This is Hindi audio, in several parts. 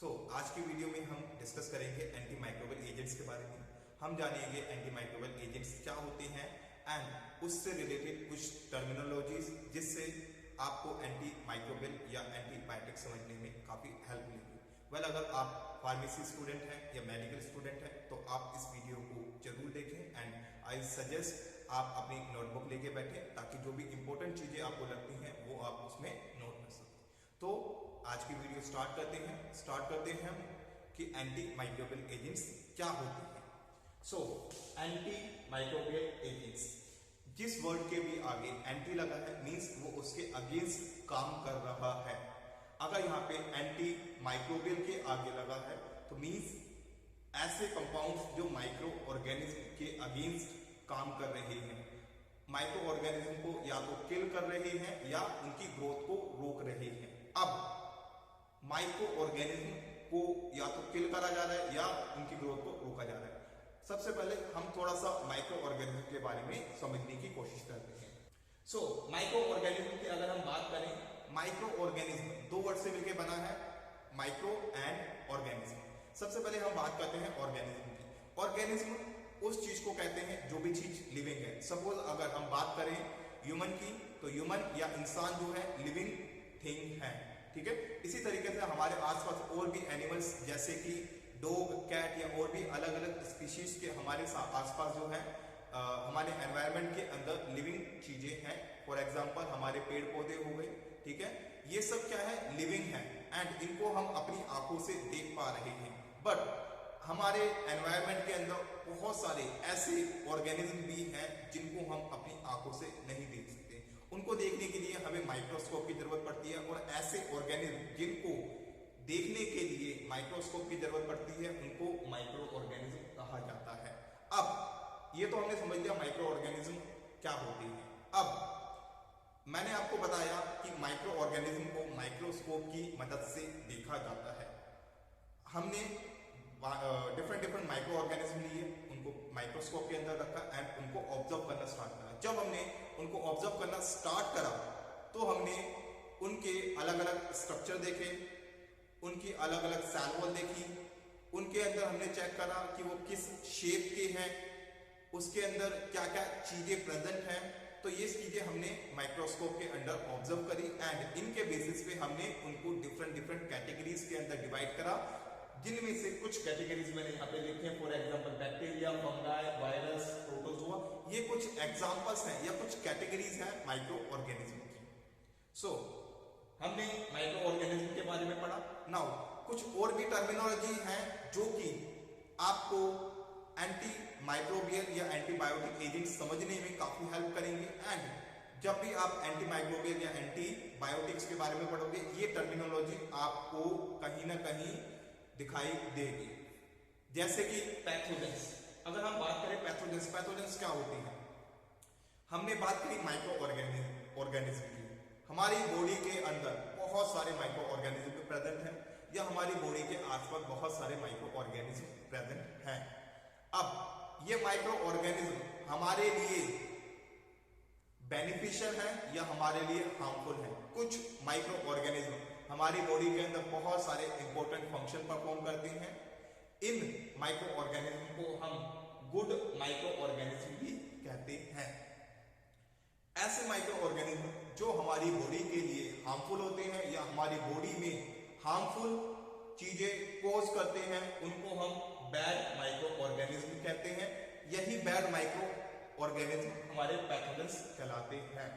आज की वीडियो में हम डिस्कस करेंगे एंटी माइक्रोबियल एजेंट्स के बारे में। हम जानेंगे एंटी माइक्रोबियल एजेंट्स क्या होते हैं एंड उससे रिलेटेड कुछ टर्मिनोलॉजीज जिससे आपको एंटी माइक्रोबियल या एंटीबायोटिक समझने में काफी हेल्प मिलेगी। अगर आप फार्मेसी स्टूडेंट हैं या मेडिकल स्टूडेंट हैं तो आप इस वीडियो को जरूर देखें एंड आई सजेस्ट आप अपनी नोटबुक लेके बैठें ताकि जो भी इंपॉर्टेंट चीजें आपको लगती हैं वो आप उसमें नोट कर सकें। तो आज की वीडियो स्टार्ट करते हैं हम कि एंटी माइक्रोबियल एजेंट्स क्या होते हैं। एंटी माइक्रोबियल एजेंट्स, जिस वर्ड के भी आगे एंटी लगा है मींस वो उसके अगेंस्ट काम कर रहा है। अगर यहाँ पे एंटी माइक्रोबियल के आगे लगा है तो मींस ऐसे कंपाउंड्स जो माइक्रो ऑर्गेनिज्म के अगेंस्ट काम कर रहे हैं, माइक्रो ऑर्गेनिज्म को या तो किल कर रहे हैं या उनकी ग्रोथ को रोक रहे हैं। अब माइक्रो ऑर्गेनिज्म को या तो किल करा जा रहा है या उनकी ग्रोथ को रोका जा रहा है। सबसे पहले हम थोड़ा सा माइक्रो ऑर्गेनिज्म के बारे में समझने की कोशिश करते हैं। माइक्रो ऑर्गेनिज्म की अगर हम बात करें, माइक्रो ऑर्गेनिज्म दो वर्ड से मिलकर बना है, माइक्रो एंड ऑर्गेनिज्म। सबसे पहले हम बात करते हैं ऑर्गेनिज्म की। ऑर्गेनिज्म उस चीज को कहते हैं जो भी चीज लिविंग है। सपोज अगर हम बात करें ह्यूमन की तो ह्यूमन या इंसान जो है लिविंग थिंग है, ठीक है। इसी तरीके से हमारे आसपास और भी एनिमल्स जैसे कि डॉग, कैट या और भी अलग अलग स्पीशीज के हमारे आसपास जो है हमारे एनवायरनमेंट के अंदर लिविंग चीजें हैं। फॉर एग्जांपल हमारे पेड़ पौधे हो गए, ठीक है। ये सब क्या है, लिविंग है एंड इनको हम अपनी आंखों से देख पा रहे हैं। बट हमारे एनवायरनमेंट के अंदर बहुत सारे ऐसे ऑर्गेनिज्म भी हैं जिनको हम अपनी आंखों से नहीं देख सकते। उनको देखने के लिए हमें माइक्रोस्कोप की जरूरत पड़ती है और ऐसे ऑर्गेनिज्म जिनको देखने के लिए माइक्रोस्कोप की जरूरत पड़ती है उनको माइक्रो ऑर्गेनिज्म कहा जाता है। अब ये तो हमने समझ लिया माइक्रो ऑर्गेनिज्म क्या होती है। अब मैंने आपको बताया कि माइक्रो ऑर्गेनिज्म को माइक्रोस्कोप की मदद से देखा जाता है। हमने डिफरेंट माइक्रो ऑर्गेनिज्म लिए, उनको माइक्रोस्कोप के अंदर रखा एंड उनको ऑब्जर्व करना स्टार्ट करा। जब हमने उनको ऑब्जर्व करना स्टार्ट करा तो हमने उनके अलग अलग स्ट्रक्चर देखे, उनकी अलग अलग सेल वॉल देखी, उनके अंदर हमने चेक करा कि वो किस शेप के हैं, उसके अंदर क्या क्या चीजें प्रेजेंट हैं। तो ये चीजें हमने माइक्रोस्कोप के अंदर ऑब्जर्व करी एंड इनके बेसिस पे हमने उनको डिफरेंट कैटेगरीज के अंदर डिवाइड करा, जिनमें से कुछ कैटेगरीज मैंने यहाँ पे लिखे हैं। For example bacteria, fungi, virus, protozoa, ये कुछ एग्जांपल्स हैं या कुछ कैटेगरीज हैं माइक्रो ऑर्गेनिज्म की। हमने माइक्रो ऑर्गेनिज्म के बारे में पढ़ा। नाउ कुछ और भी टर्मिनोलॉजी है जो कि आपको एंटी माइक्रोबियल या एंटीबायोटिक एजेंट समझने में काफी हेल्प करेंगे एंड जब भी आप एंटी माइक्रोबियल या एंटीबायोटिक्स के बारे में पढ़ोगे ये टर्मिनोलॉजी आपको कहीं ना कहीं दिखाई देगी। जैसे कि पैथोजेंस, अगर हम बात करें पैथोजेंस क्या होते हैं। हमने बात करी माइक्रो ऑर्गेनिज्म की। हमारी बॉडी के अंदर बहुत सारे माइक्रो ऑर्गेनिज्म प्रेजेंट हैं या हमारी बॉडी के आसपास बहुत सारे माइक्रो ऑर्गेनिज्म प्रेजेंट हैं। अब ये माइक्रो ऑर्गेनिज्म हमारे लिए बेनिफिशियल है या हमारे लिए हार्मफुल है। कुछ माइक्रो ऑर्गेनिज्म हमारी बॉडी के अंदर बहुत सारे इंपॉर्टेंट फंक्शन परफॉर्म करते हैं। इन माइक्रो ऑर्गेनिज्म को हम गुड माइक्रो ऑर्गेनिज्म भी कहते हैं। ऐसे माइक्रो ऑर्गेनिज्म जो हमारी बॉडी के लिए हार्मफुल होते हैं या हमारी बॉडी में हार्मफुल चीजें कोज करते हैं उनको हम बैड माइक्रो ऑर्गेनिज्म कहते हैं। यही बैड माइक्रो ऑर्गेनिज्म हमारे पैथोजेंस कहलाते हैं।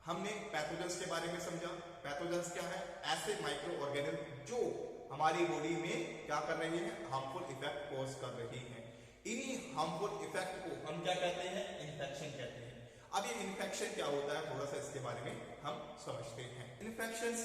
हमने पैथोजेंस के बारे में समझा। पैथोजेंस क्या है, ऐसे माइक्रो ऑर्गेनिज्म जो हमारी बॉडी में क्या कर रहे हैं, हार्मफुल इफेक्ट कोज कर रही हैं। इन्हीं हार्मफुल इफेक्ट को हम क्या कहते हैं, इन्फेक्शन कहते हैं। अब ये इन्फेक्शन क्या होता है थोड़ा सा इसके बारे में हम समझते हैं। Infections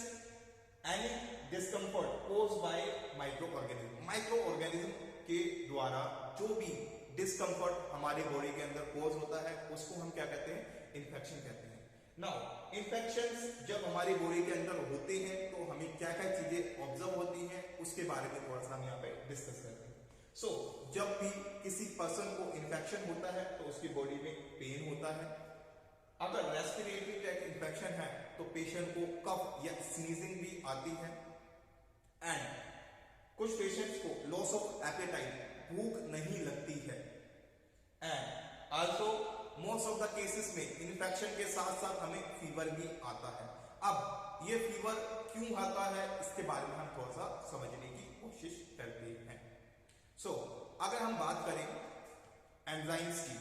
any discomfort caused by micro organism, micro organism के द्वारा जो भी डिस्कम्फर्ट हमारे बॉडी के अंदर कोज होता है उसको हम क्या कहते हैं, इन्फेक्शन कहते हैं। नाउ इन्फेक्शंस जब हमारी बॉडी के अंदर होते हैं तो हमें क्या क्या चीजें ऑब्जर्व होती हैं उसके बारे में थोड़ा सा हम यहाँ पे डिस्कस करते हैं। जब भी किसी पर्सन को इन्फेक्शन होता है तो उसकी बॉडी में पेन होता है। अगर रेस्पिरेटरी ट्रैक्ट इन्फेक्शन है तो पेशेंट को कफ या स्नीजिंग भी आती है एंड कुछ पेशेंट्स को लॉस ऑफ एपेटाइट, भूख नहीं लगती है, and also most of the cases में इन्फेक्शन के साथ साथ हमें फीवर भी आता है। अब ये फीवर क्यों आता है इसके बारे में हम थोड़ा सा समझने की कोशिश करते हैं। अगर हम बात करें एंजाइम्स की,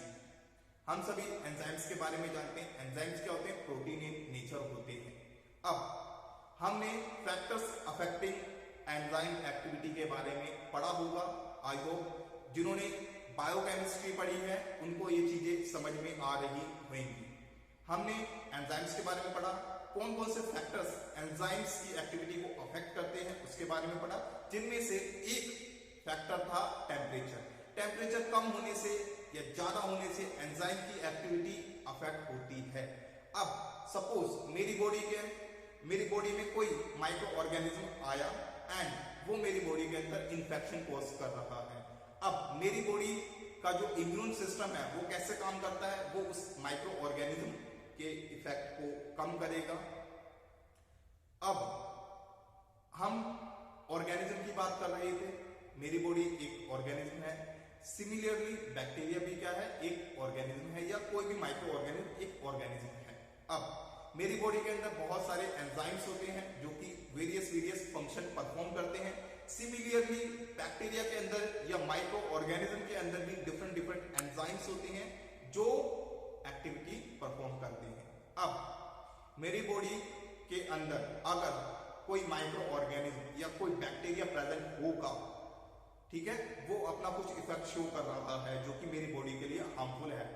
हम सभी एंजाइम्स के बारे में जानते हैं। एंजाइम्स क्या होते हैं? प्रोटीन इन नेचर होते हैं। अब हमने फैक्टर्स अफेक्टिंग एंजाइम एक्टिविटी के बारे में पढ़ा होगा। आई होप जिन्होंने बायोकेमिस्ट्री पढ़ी है उनको ये चीजें समझ में आ रही होंगी। हमने एंजाइम्स के बारे में पढ़ा, कौन कौन से फैक्टर्स एंजाइम्स की एक्टिविटी को अफेक्ट करते हैं उसके बारे में पढ़ा, जिनमें से एक फैक्टर था टेम्परेचर। टेम्परेचर कम होने से या ज्यादा होने से एंजाइम की एक्टिविटी अफेक्ट होती है। अब सपोज मेरी बॉडी में कोई माइक्रो ऑर्गेनिज्म आया एंड वो मेरी बॉडी के अंदर इंफेक्शन कॉज कर रहा है। अब मेरी बॉडी का जो इम्यून सिस्टम है वो कैसे काम करता है? वो उस माइक्रो ऑर्गेनिज्म के इफेक्ट को कम करेगा। अब हम ऑर्गेनिज्म की बात कर रहे थे, मेरी बॉडी एक ऑर्गेनिज्म है। सिमिलरली बैक्टीरिया भी क्या है? एक ऑर्गेनिज्म है, या कोई भी माइक्रो ऑर्गेनिज्म एक ऑर्गेनिज्म है। अब मेरी बॉडी के अंदर बहुत सारे एंजाइम्स होते हैं जो कि वेरियस फंक्शन परफॉर्म करते हैं। सिमिलरली बैक्टीरिया के अंदर या माइक्रो ऑर्गेनिज्म के अंदर भी डिफरेंट एंजाइम्स होते हैं जो एक्टिविटी परफॉर्म करते हैं। अब मेरी बॉडी के अंदर अगर कोई माइक्रो ऑर्गेनिज्म या कोई बैक्टीरिया प्रेजेंट होगा, ठीक है, वो अपना कुछ इफेक्ट शो कर रहा है जो कि मेरी बॉडी के लिए हार्मफुल है।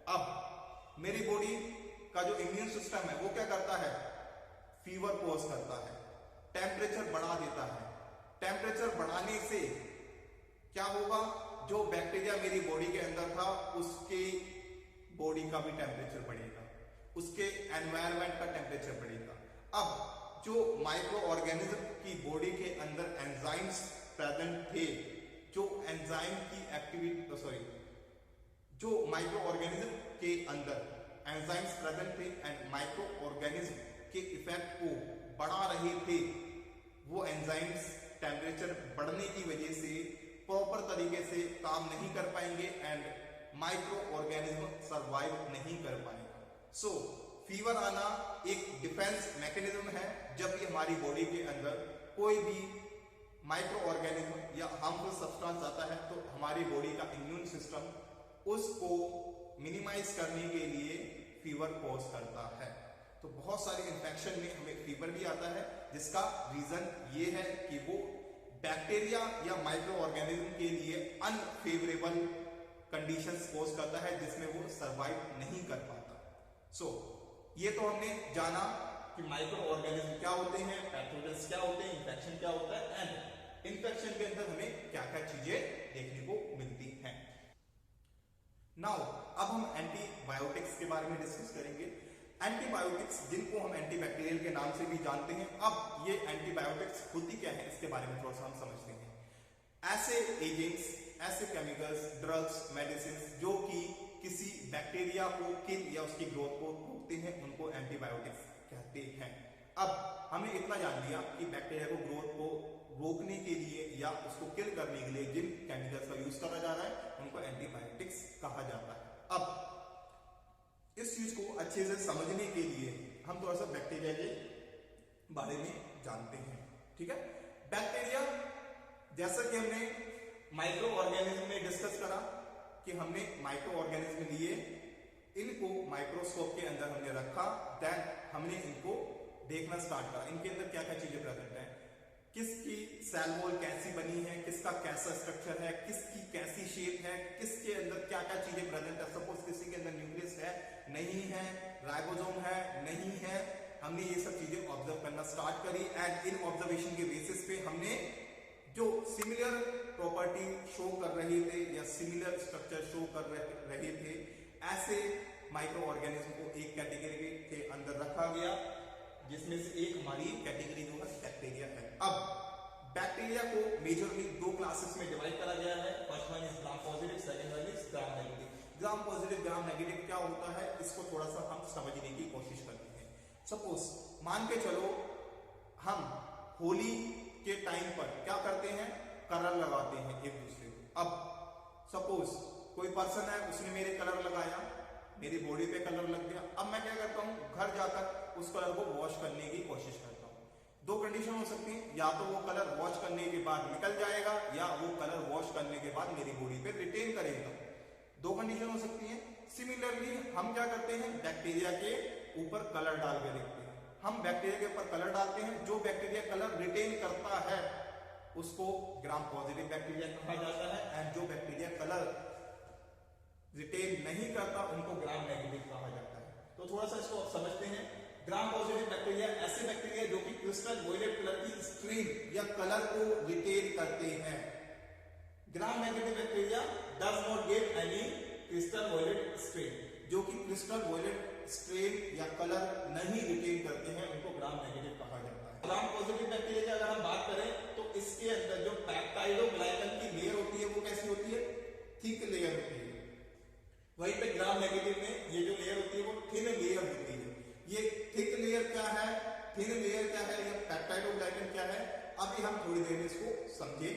अब मेरी बॉडी का जो इम्यून सिस्टम है वो क्या करता है? फीवर कॉज करता है, टेम्परेचर बढ़ा देता है। टेम्परेचर बढ़ाने से क्या होगा? जो बैक्टीरिया मेरी बॉडी के अंदर था उसके बॉडी का भी टेम्परेचर बढ़ेगा, उसके एनवायरनमेंट का टेम्परेचर बढ़ेगा। अब जो माइक्रो ऑर्गेनिज्म की बॉडी के अंदर एंजाइम्स प्रेजेंट थे, जो एंजाइम की एक्टिविटी जो माइक्रो ऑर्गेनिज्म के अंदर एंजाइम्स प्रेजेंट थे एंड माइक्रो ऑर्गेनिज्म के इफेक्ट को बढ़ा रहे थे, वो एंजाइम्स टेम्परेचर बढ़ने की वजह से प्रॉपर तरीके से काम नहीं कर पाएंगे एंड माइक्रो ऑर्गेनिज्म सरवाइव नहीं कर पाएगा। फीवर आना एक डिफेंस मैकेनिज्म है। जब भी हमारी बॉडी के अंदर कोई भी माइक्रो ऑर्गेनिज्म या हार्मफुल सब्सटेंस आता है तो हमारी बॉडी का इम्यून सिस्टम उसको मिनिमाइज करने के लिए फीवर कॉज करता है। तो बहुत सारे इन्फेक्शन में हमें फीवर भी आता है, जिसका रीजन ये है कि वो बैक्टीरिया या माइक्रो ऑर्गेनिज्म के लिए अनफेवरेबल कंडीशंस कॉज करता है जिसमें वो सरवाइव नहीं कर पाता। ये तो हमने जाना कि माइक्रो ऑर्गेनिज्म क्या होते हैं, पैथोजेंस क्या होते हैं, इन्फेक्शन क्या होता है एंड इन्फेक्शन के अंदर हमें क्या क्या चीजें देखने को मिलती हैं। नाउ अब हम एंटीबायोटिक्स के बारे में डिस्कस करेंगे। एंटीबायोटिक्स जिनको हम एंटीबैक्टीरियल के नाम से भी जानते हैं, अब ये एंटीबायोटिक्स होती क्या है इसके बारे में थोड़ा सा हम समझते हैं। ऐसे एजेंट्स, ऐसे केमिकल्स, ड्रग्स, मेडिसिन जो कि किसी बैक्टीरिया को किल या उसकी ग्रोथ को रोकते हैं उनको एंटीबायोटिक्स कहते हैं। अब हमने इतना जान लिया कि बैक्टीरिया को ग्रोथ को रोकने के लिए या उसको किल करने के लिए जिन केमिकल्स का यूज करा जा रहा है उनको एंटीबायोटिक्स कहा जाता है। अब इस चीज को अच्छे से समझने के लिए हम थोड़ा सा बैक्टीरिया के बारे में जानते हैं। ठीक है, बैक्टीरिया जैसा कि हमने माइक्रो ऑर्गेनिज्म में डिस्कस करा कि हमने माइक्रो ऑर्गेनिज्म लिए, इनको माइक्रोस्कोप के अंदर हमने रखा, देन हमने इनको देखना स्टार्ट करा इनके अंदर क्या क्या चीजें प्रेजेंट है, किसकी सेल वॉल कैसी बनी है, किसका कैसा स्ट्रक्चर है, किसकी कैसी शेप है, किसके अंदर क्या क्या चीजें प्रेजेंट है। सपोज किसी के अंदर न्यूक्लियस है, नहीं है, राइबोसोम है, नहीं है, हमने ये सब चीजें ऑब्जर्व करना स्टार्ट करी एंड इन ऑब्जर्वेशन के बेसिस पे हमने जो सिमिलर प्रॉपर्टी शो कर रहे थे या सिमिलर स्ट्रक्चर शो कर रहे थे ऐसे माइक्रो ऑर्गेनिज्म को एक कैटेगरी के अंदर रखा गया, जिसमें से एक हमारी कैटेगरी जो है बैक्टीरिया है। अब बैक्टीरिया को मेजरली दो क्लासेस में डिवाइड करा गया है। First one is gram positive, second one is gram negative. Gram positive, gram negative क्या होता है इसको थोड़ा सा हम समझने की कोशिश करते हैं। सपोज मान के चलो हम होली के टाइम पर क्या करते हैं, कलर लगाते हैं एक दूसरे को। अब सपोज कोई पर्सन है, उसने मेरे कलर लगाया, मेरी बॉडी पे कलर लग गया। अब मैं क्या करता हूँ, घर जाकर उस कलर को वॉश करने की कोशिश करता हूँ। दो कंडीशन हो सकती है, या तो वो कलर वॉश करने के बाद निकल जाएगा, या वो कलर वॉश करने के बाद मेरी बॉडी पे रिटेन करेगा। दो कंडीशन हो सकती है। सिमिलरली हम क्या करते हैं, बैक्टीरिया के ऊपर कलर डाल के देखते हैं। हम बैक्टीरिया के ऊपर कलर डालते हैं, जो बैक्टीरिया कलर रिटेन करता है उसको ग्राम पॉजिटिव बैक्टीरिया कहा जाता है, एंड जो बैक्टीरिया कलर रिटेन नहीं करता उनको ग्राम नेगेटिव कहा जाता है। तो थोड़ा सा इसको समझते हैं। ग्राम पॉजिटिव बैक्टीरिया ऐसे बैक्टीरिया जो कि क्रिस्टल वॉयलेट कलर की स्ट्रीम या कलर को रिटेन करते हैं। Gram negative bacteria does not give any crystal violet strain, जो कि क्रिस्टल वॉयलेट स्ट्रेन या कलर नहीं रिटेन करते हैं, उनको ग्राम नेगेटिव कहा जाता है। ग्राम पॉजिटिव बैक्टीरिया की अगर हम बात करें तो इसके अंदर जो पेप्टाइडोग्लाइकन की लेयर होती है वो कैसी होती है, थिक लेयर होती है। वहीं पे ग्राम नेगेटिव में ये जो लेयर होती है वो थिन लेयर होती है। ये थिक लेयर क्या है, थिन लेयर क्या है, या पेप्टाइडोग्लाइकन क्या है, अभी हम थोड़ी देर में इसको समझेंगे।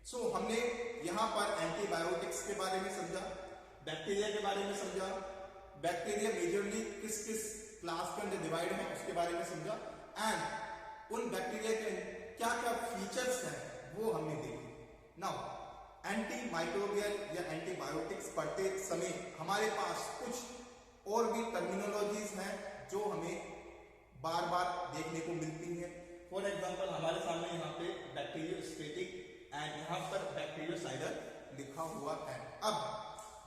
सो हमने यहाँ पर एंटीबायोटिक्स के बारे में समझा, बैक्टीरिया के बारे में समझा, बैक्टीरिया मेजरली किस किस क्लास के अंदर डिवाइड है उसके बारे में समझा, एंड उन बैक्टीरिया के क्या क्या फीचर्स हैं वो हमने देखे। नाउ एंटी माइक्रोबियल या एंटीबायोटिक्स पढ़ते समय हमारे पास कुछ और भी टर्मिनोलॉजीज हैं जो हमें बार बार देखने को मिलती हैं। फॉर एग्जांपल हमारे सामने यहाँ पे बैक्टीरियोस्टेटिक एंड यहाँ पर बैक्टीरियोसाइडल लिखा हुआ है। अब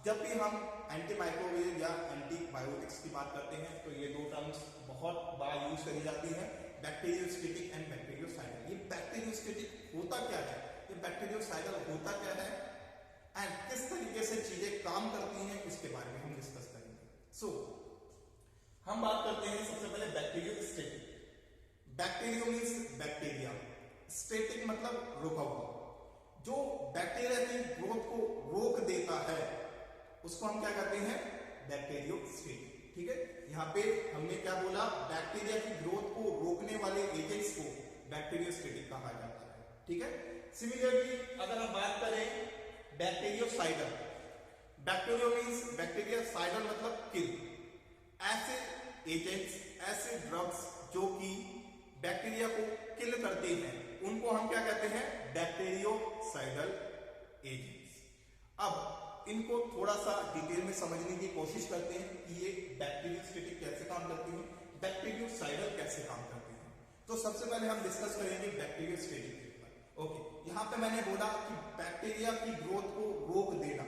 जब भी हम एंटी माइक्रोबियल या एंटीबायोटिक्स की बात करते हैं तो ये दो टर्म्स बहुत बार यूज करी जाती है, बैक्टीरियोस्टेटिक एंड बैक्टीरियोसाइडल। ये बैक्टीरियोस्टेटिक होता क्या है, ये बैक्टीरियोसाइडल होता क्या है, एंड किस तरीके से चीजें काम करती हैं, इसके बारे में हम डिस्कस करेंगे। सो हम बात करते हैं सबसे पहले bacteriostatic. Bacterio means bacteria, static मतलब रुका हुआ। जो बैक्टीरिया की ग्रोथ को रोक देता है उसको हम क्या कहते हैं, बैक्टीरियोस्टेटिक। ठीक है, यहाँ पे हमने क्या बोला, बैक्टीरिया की ग्रोथ को रोकने वाले एजेंट्स को बैक्टीरियोस्टेटिक कहा जाता है। ठीक है, सिमिलरली अगर हम बात करें बैक्टीरियोसाइडल, बैक्टीरियो मींस बैक्टीरिया, साइडल मतलब किल। ऐसे एजेंट्स, ऐसे ड्रग्स जो कि बैक्टीरिया को किल करते हैं उनको हम क्या कहते हैं, बैक्टीरियोसाइडल एजेंट्स। अब इनको थोड़ा सा डिटेल में समझने की कोशिश करते हैं कि ये बैक्टीरियोस्टेटिक कैसे काम करती है, बैक्टीरियोसाइडल कैसे काम करती है। तो सबसे पहले हम डिस्कस करेंगे बैक्टीरियोस्टेटिक के ऊपर। ओके, यहाँ पे मैंने बोला कि बैक्टीरिया की ग्रोथ को रोक देना।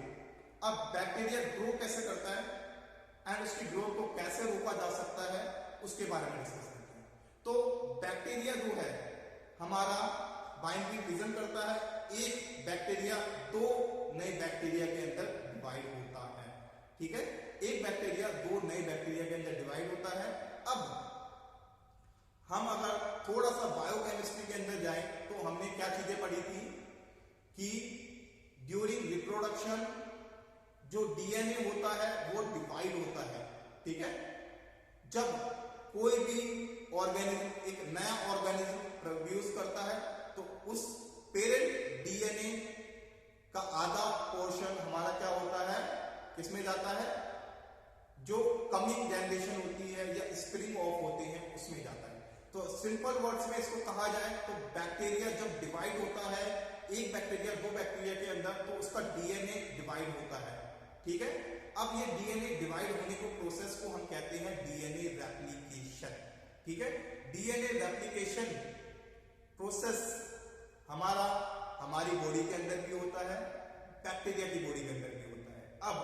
अब बैक्टीरिया ग्रो कैसे करता है एंड उसकी ग्रोथ को कैसे रोका जा सकता है उसके बारे में डिस्कस करते हैं। तो बैक्टीरिया जो है हमारा बाइंडिंग रीजन करता है। एक बैक्टीरिया दो नए बैक्टीरिया के अंदर डिवाइड होता है। ठीक है, एक बैक्टीरिया दो नए बैक्टीरिया के अंदर डिवाइड होता है। अब हम अगर थोड़ा सा बायोकेमिस्ट्री के अंदर जाएं तो हमने क्या चीजें पढ़ी थी कि ड्यूरिंग रिप्रोडक्शन जो डीएनए होता है वो डिवाइड होता है। ठीक है, जब कोई भी ऑर्गेनिज्म एक नया ऑर्गेनिज्म प्रोड्यूस करता है तो उस पेरेंट डीएनए का आधा पोर्शन हमारा क्या होता है, किसमें जाता है, जो कमिंग जनरेशन होती है या स्प्रिंग ऑफ होते हैं उसमें जाता है। तो सिंपल वर्ड्स में इसको कहा जाए तो बैक्टीरिया जब डिवाइड होता है, एक बैक्टीरिया दो बैक्टीरिया के अंदर, तो उसका डीएनए डिवाइड होता है। ठीक है, अब ये डीएनए डिवाइड होने को प्रोसेस को हम कहते हैं डीएनए रेप्लिकेशन। ठीक है, डीएनए रेप्लिकेशन प्रोसेस हमारी बॉडी के अंदर भी होता है, बैक्टीरिया की बॉडी के अंदर भी होता है। अब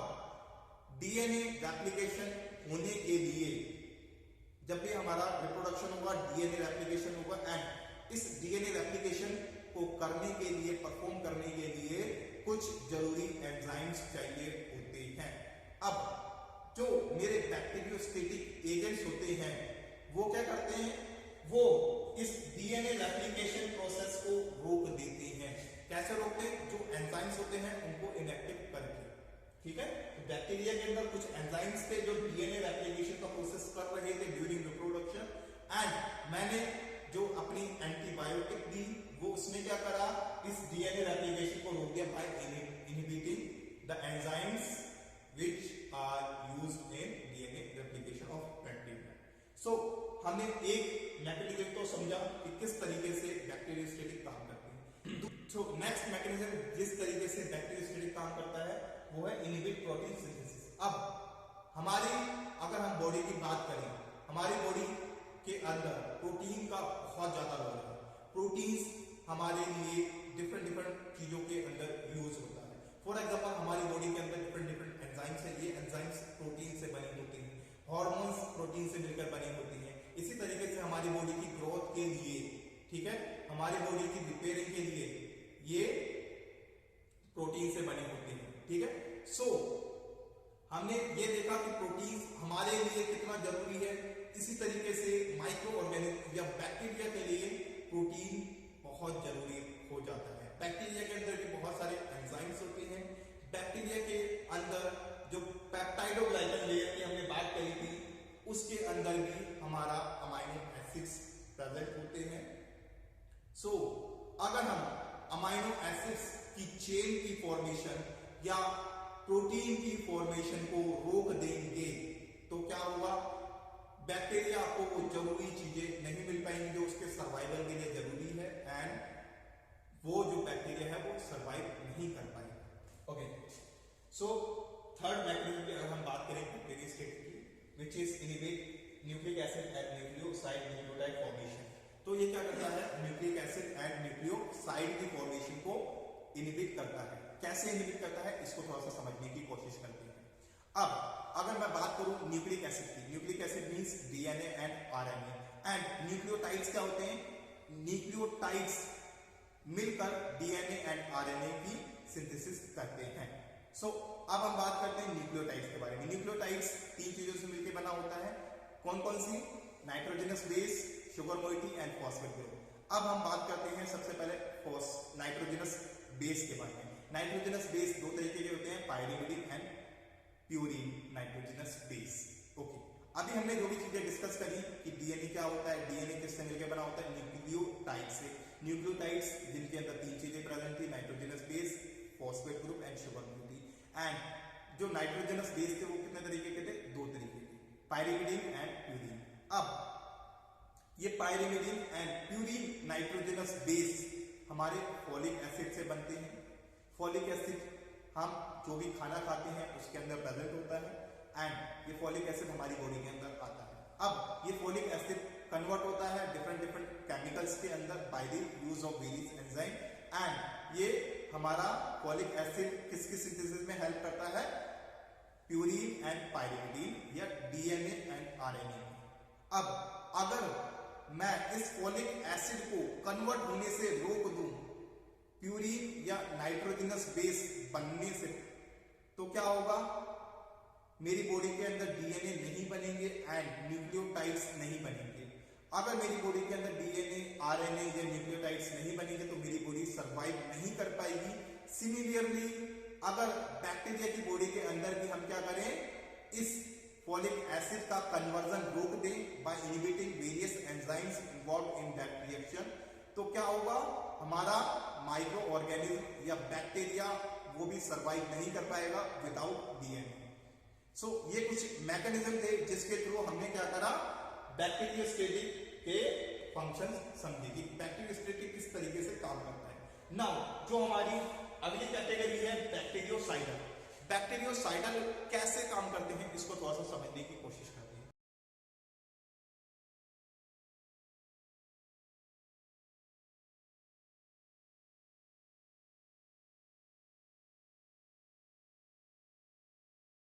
डीएनए रेप्लिकेशन होने के लिए जब भी हमारा रिप्रोडक्शन होगा, डीएनए रेप्लिकेशन होगा, एंड इस डीएनए रेप्लिकेशन को करने के लिए, परफॉर्म करने के लिए कुछ जरूरी एंजाइम्स चाहिए होते हैं। अब जो मेरे बैक्टीरियोस्टेटिक एजेंट्स होते हैं वो क्या करते हैं, वो इस डीएनए रेप्लिकेशन प्रोसेस को रोक देते हैं। कैसे रोकते हैं, जो एंजाइम्स होते हैं उनको इनएक्टिव करके। ठीक है, तो बैक्टीरिया के अंदर कुछ एंजाइम्स थे जो डीएनए रेप्लिकेशन का प्रोसेस कर रहे थे ड्यूरिंग रिप्रोडक्शन, एंड मैंने जो अपनी एंटीबायोटिक दी वो उसने क्या करा, इस डीएनए रेप्लिकेशन को रोक दिया by inhibiting the enzymes which are used in DNA replication of bacteria. So हमने एक मैकेनिज्म तो समझा कि किस तरीके से बैक्टीरियोस्टेटिक काम करते हैं। तो नेक्स्ट मैकेनिज्म जिस तरीके से बैक्टीरियोस्टेटिक काम करता है वो है इनहिबिट प्रोटीन सिंथेसिस। अब हमारी अगर हम बॉडी की बात करें, हमारी बॉडी के अंदर प्रोटीन का बहुत ज्यादा रोल है। प्रोटीन्स हमारे लिए डिफरेंट चीजों के अंदर यूज होता है। फॉर एग्जांपल हमारी बॉडी के अंदर डिफरेंट एंजाइम्स है, ये एंजाइम्स प्रोटीन से बने होते हैं, हार्मोन्स प्रोटीन से मिलकर बने होते हैं। इसी तरीके से हमारी बॉडी की ग्रोथ के लिए, ठीक है, हमारी बॉडी की रिपेयरिंग के लिए ये प्रोटीन से बने होते हैं, ठीक है। सो हमने ये देखा कि प्रोटीन हमारे लिए कितना जरूरी है। इसी तरीके से माइक्रो ऑर्गेनिज्म या बैक्टीरिया के लिए प्रोटीन बहुत जरूरी हो जाता है। बैक्टीरिया के अंदर भी बहुत सारे एंजाइम्स होते हैं। बैक्टीरिया के अंदर जो पेप्टाइडोग्लाइकन लेयर की हमने बात करी थी, उसके अंदर भी हमारा अमाइनो एसिड्स प्रेजेंट होते हैं। सो अगर हम अमाइनो एसिड्स की चेन की फॉर्मेशन या प्रोटीन की फॉर्मेशन को रोक देंगे तो क्या होगा, बैक्टीरिया आपको वो जरूरी चीजें नहीं मिल पाएंगी जो उसके सर्वाइवल के लिए जरूरी है, एंड वो जो बैक्टीरिया है वो सर्वाइव नहीं कर पाएगा। ओके, सो थर्ड मैकेनिज्म की अगर हम बात करें बैक्टीरियोस्टेट की, which is inhibit nucleic acid and nucleoside nucleotide formation. तो ये क्या करता है, न्यूक्लिक एसिड एंड न्यूक्लियोसाइड की फॉर्मेशन को इनहिबिट करता है। कैसे इनहिबिट करता है इसको थोड़ा सा समझने की कोशिश करते हैं। अब अगर मैं बात करूं न्यूक्लिक एसिड की, nucleic acid means DNA and RNA, and nucleotides क्या होते हैं, न्यूक्लियोटाइड्स मिलकर डीएनए एंड आरएनए की सिंथेसिस करते हैं। सो अब हम बात करते हैं न्यूक्लियोटाइड्स के बारे में। न्यूक्लियोटाइड्स तीन चीजों से मिलकर बना होता है। कौन कौन सी, nitrogenous base, sugar moiety and phosphate group. अब हम बात करते हैं सबसे पहले नाइट्रोजनस बेस के बारे में। नाइट्रोजनस बेस दो तरीके के होते हैं, pyrimidine and purine nitrogenous base. Okay, अभी हमने जो भी चीजें डिस्कस करी कि डीएनए क्या होता है, डीएनए किससे मिलकर बना होता है, न्यूक्लियोटाइड से। न्यूक्लियोटाइड्स जिनके अंदर तीन चीजें प्रेजेंट थी, nitrogenous base, phosphate group and sugar moiety. And जो नाइट्रोजनस बेस थे वो कितने तरीके के थे, दो तरीके के, पायरिमिडिन एंड प्यूरिन। अब ये pyrimidine and purine nitrogenous base हमारे फॉलिक एसिड से बनते हैं। फॉलिक एसिड हम जो भी खाना खाते हैं उसके अंदर प्रेजेंट होता है, एंड ये फॉलिक एसिड हमारी बॉडी के अंदर आता है। अब ये फॉलिक एसिड कन्वर्ट होता है डिफरेंट केमिकल्स के अंदर by the use of various enzyme, and ये हमारा फॉलिक एसिड किसकी सिंथेसिस में हेल्प करता है, प्यूरिन एंड पायरिमिडिन या डीएनए एंड आरएनए। अब अगर मैं इस फॉलिक एसिड को कन्वर्ट होने से रोक दूं प्यूरिन या नाइट्रोजनस बेस बनने से, तो क्या होगा, मेरी बॉडी के अंदर डीएनए नहीं बनेंगे एंड न्यूक्लियोटाइड्स नहीं बनेंगे। अगर मेरी बॉडी के अंदर डीएनए, आरएनए या न्यूक्लियोटाइड्स नहीं बनेंगे तो मेरी बॉडी सर्वाइव नहीं कर पाएगी। सिमिलरली अगर बैक्टीरिया की बॉडी के अंदर भी हम क्या करें, इस फॉलिक एसिड का कन्वर्जन रोक दें by inhibiting various enzymes involve in that reaction, तो क्या होगा, हमारा माइक्रो ऑर्गेनिज्म या बैक्टीरिया वो भी सर्वाइव नहीं कर पाएगा विदाउट डीएनए। सो ये कुछ मैकेनिज्म थे जिसके थ्रू हमने क्या करा, बैक्टीरियोस्टेटिक के फंक्शन समझे कि बैक्टीरियोस्टेटिक किस तरीके से काम करता है। नाउ जो हमारी अगली कैटेगरी है बैक्टीरियोसाइडल। बैक्टीरियोसाइडल कैसे काम करते हैं इसको थोड़ा सा समझने की कोशिश करें।